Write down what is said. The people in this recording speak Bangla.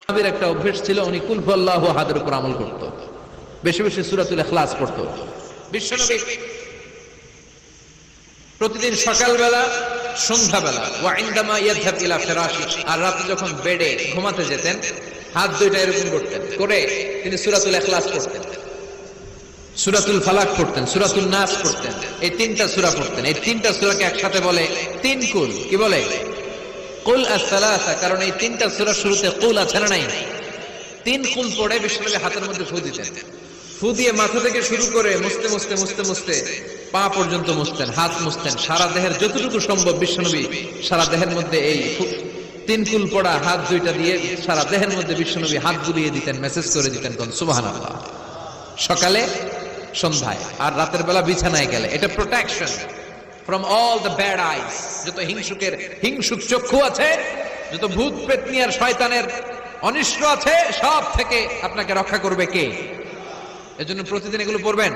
নবীর একটা অভ্যেস ছিল, উনি কুল হুয়াল্লাহু আহাদের উপর আমল করত, বেশি বেশি সূরাতুল ইখলাস পড়ত। বিশ্বনবী প্রতিদিন সকালবেলা, সন্ধ্যাবেলা, ওয়া ইনদামা ইয়াযহাব ইলা ফিরাশি, আর রাতে যখন বেডে ঘুমাতে যেতেন হাত দুইটা এরকম করতেন, করে তিনি সূরাতুল ইখলাস পড়তেন, সূরাতুল ফালাক পড়তেন, সূরাতুন নাস পড়তেন। এই তিনটা সূরা পড়তেন। এই তিনটা সূরাকে একসাথে বলে তিন কুল। কি বলে? কুল আস-সালাসা, কারণ এই তিনটা সূরা শুরুতে কুল আছে না নাই? তিন কুল পড়ে বিশ্বনবী হাতের মধ্যে ফু দিতেন। ফু দিয়ে মাথা থেকে শুরু করে মুছতে মুছতে মুছতে মুছতে পা পর্যন্ত মুছতেন, হাত মুছতেন, সারা দেহের যতটুকু সম্ভব বিশ্বনবী সারা দেহের মধ্যে এই তিন কুল পড়া হাত দুইটা দিয়ে সারা দেহের মধ্যে বিশ্বনবী হাত বুলিয়ে দিতেন, মেসেজ করে দিতেন কোন সুবহানাল্লাহ, সকালে সন্ধ্যায় আর রাতের বেলা বিছানায় গেলে। এটা protection from all the bad আইস। যত হিংসুক চক্ষু আছে, যত ভূত পেতনি আর শয়তানের অনিষ্ট আছে, সব থেকে আপনাকে রক্ষা করবে কে? এজন্য প্রতিদিন এগুলো পড়বেন।